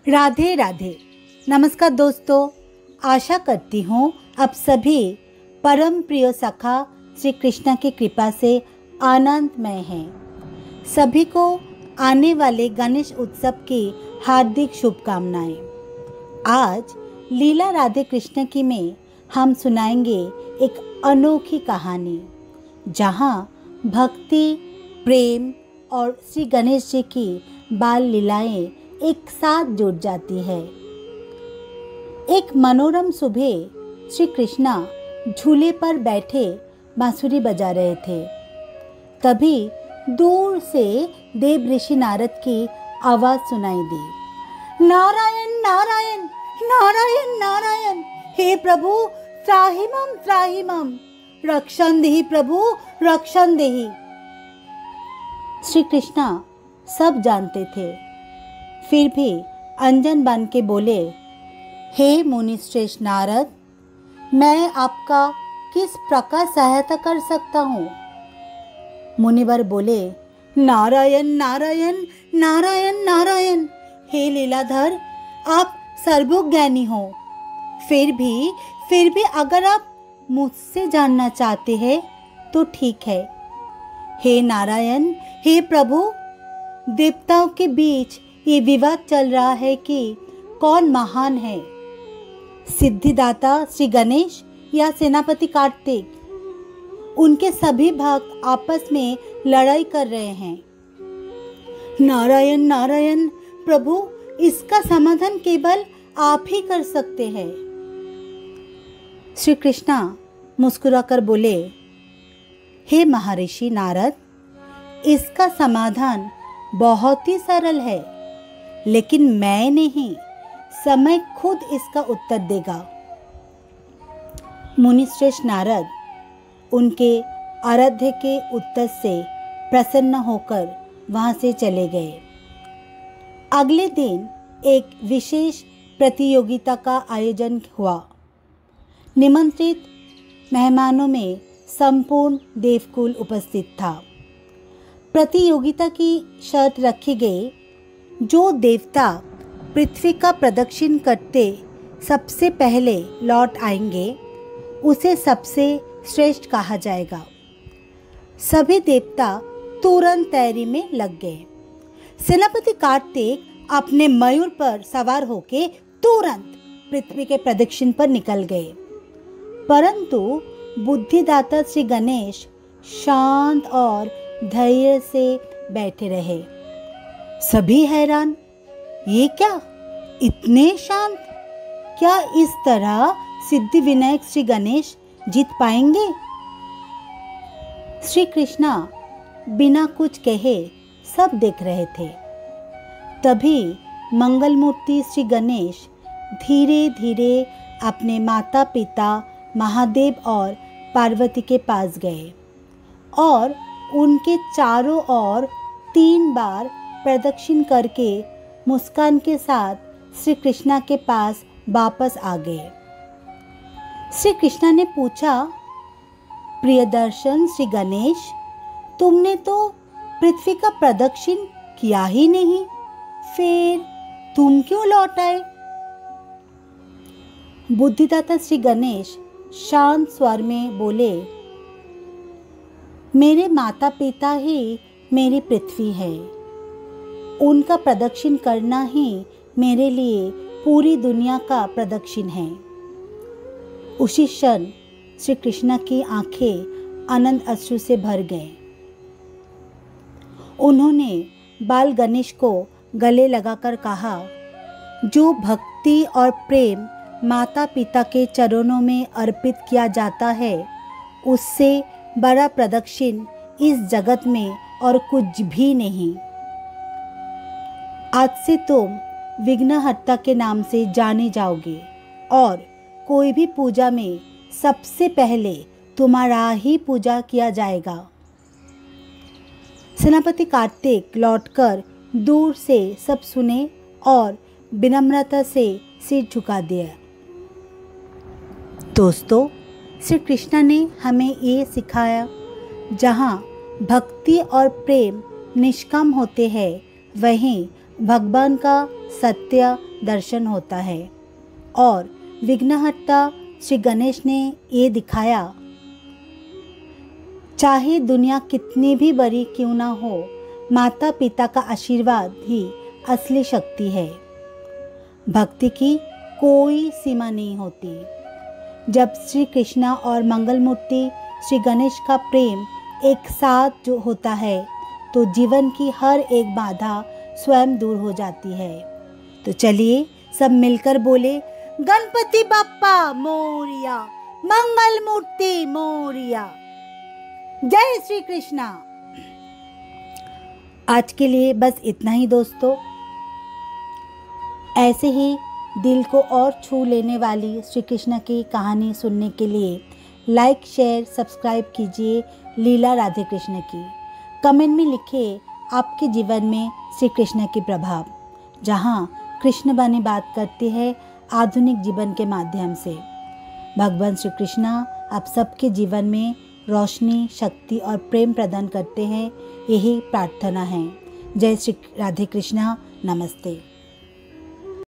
राधे राधे। नमस्कार दोस्तों, आशा करती हूँ आप सभी परम प्रिय सखा श्री कृष्ण की कृपा से आनंदमय हैं। सभी को आने वाले गणेश उत्सव की हार्दिक शुभकामनाएं। आज लीला राधे कृष्ण की में हम सुनाएंगे एक अनोखी कहानी, जहाँ भक्ति, प्रेम और श्री गणेश जी की बाल लीलाएं एक साथ जुड़ जाती है। एक मनोरम सुबह श्री कृष्णा झूले पर बैठे बांसुरी बजा रहे थे। तभी दूर से देव ऋषि नारद की आवाज सुनाई दी, नारायण नारायण नारायण नारायण, हे प्रभु त्राहिमम त्राहिमम, रक्षण देहि प्रभु रक्षण देहि। श्री कृष्णा सब जानते थे, फिर भी अंजन बन के बोले, हे मुनि श्रेष्ठ नारद, मैं आपका किस प्रकार सहायता कर सकता हूँ? मुनिवर बोले, नारायण नारायण नारायण नारायण, हे लीलाधर, आप सर्वज्ञानी हो। फिर भी अगर आप मुझसे जानना चाहते हैं तो ठीक है। हे नारायण, हे प्रभु, देवताओं के बीच ये विवाद चल रहा है कि कौन महान है, सिद्धिदाता श्री गणेश या सेनापति कार्तिक। उनके सभी भक्त आपस में लड़ाई कर रहे हैं। नारायण नारायण प्रभु, इसका समाधान केवल आप ही कर सकते हैं। श्री कृष्णा मुस्कुराकर बोले, हे महर्षि नारद, इसका समाधान बहुत ही सरल है, लेकिन मैं नहीं, समय खुद इसका उत्तर देगा। मुनिश्रेष्ठ नारद उनके आराध्य के उत्तर से प्रसन्न होकर वहां से चले गए। अगले दिन एक विशेष प्रतियोगिता का आयोजन हुआ। निमंत्रित मेहमानों में संपूर्ण देवकुल उपस्थित था। प्रतियोगिता की शर्त रखी गई, जो देवता पृथ्वी का प्रदक्षिण करते सबसे पहले लौट आएंगे, उसे सबसे श्रेष्ठ कहा जाएगा। सभी देवता तुरंत तैयारी में लग गए। सेनापति कार्तिक अपने मयूर पर सवार होके तुरंत पृथ्वी के प्रदक्षिण पर निकल गए, परंतु बुद्धिदाता श्री गणेश शांत और धैर्य से बैठे रहे। सभी हैरान, ये क्या, इतने शांत? क्या इस तरह सिद्धि विनायक श्री गणेश जीत पाएंगे? श्री कृष्णा बिना कुछ कहे सब देख रहे थे। तभी मंगल मूर्ति श्री गणेश धीरे धीरे अपने माता पिता महादेव और पार्वती के पास गए और उनके चारों ओर 3 बार प्रदक्षिण करके मुस्कान के साथ श्री कृष्णा के पास वापस आ गए। श्री कृष्णा ने पूछा, प्रियदर्शन श्री गणेश, तुमने तो पृथ्वी का प्रदक्षिण किया ही नहीं, फिर तुम क्यों लौट आए? बुद्धिदाता श्री गणेश शांत स्वर में बोले, मेरे माता पिता ही मेरी पृथ्वी है। उनका प्रदक्षिण करना ही मेरे लिए पूरी दुनिया का प्रदक्षिण है। उसी क्षण श्री कृष्ण की आंखें आनंद अश्रु से भर गए। उन्होंने बाल गणेश को गले लगाकर कहा, जो भक्ति और प्रेम माता पिता के चरणों में अर्पित किया जाता है, उससे बड़ा प्रदक्षिण इस जगत में और कुछ भी नहीं। आज से तुम विघ्नहर्ता के नाम से जाने जाओगे और कोई भी पूजा में सबसे पहले तुम्हारा ही पूजा किया जाएगा। सेनापति कार्तिक लौटकर दूर से सब सुने और विनम्रता से सिर झुका दिया। दोस्तों, श्री कृष्ण ने हमें ये सिखाया, जहाँ भक्ति और प्रेम निष्काम होते हैं, वहीं भगवान का सत्य दर्शन होता है। और विघ्नहर्ता श्री गणेश ने ये दिखाया, चाहे दुनिया कितनी भी बड़ी क्यों ना हो, माता पिता का आशीर्वाद ही असली शक्ति है। भक्ति की कोई सीमा नहीं होती। जब श्री कृष्णा और मंगल मूर्ति श्री गणेश का प्रेम एक साथ जो होता है तो जीवन की हर एक बाधा स्वयं दूर हो जाती है। तो चलिए सब मिलकर बोले, गणपति बप्पा मोरिया, मंगल मूर्ति मोरिया। जय श्री कृष्णा। आज के लिए बस इतना ही दोस्तों। ऐसे ही दिल को और छू लेने वाली श्री कृष्ण की कहानी सुनने के लिए लाइक शेयर सब्सक्राइब कीजिए लीला राधे कृष्ण की। कमेंट में लिखिए आपके जीवन में श्री कृष्ण के प्रभाव, जहाँ कृष्ण बानी बात करते हैं आधुनिक जीवन के माध्यम से। भगवान श्री कृष्णा आप सबके जीवन में रोशनी, शक्ति और प्रेम प्रदान करते हैं, यही प्रार्थना है। जय श्री राधे कृष्णा। नमस्ते।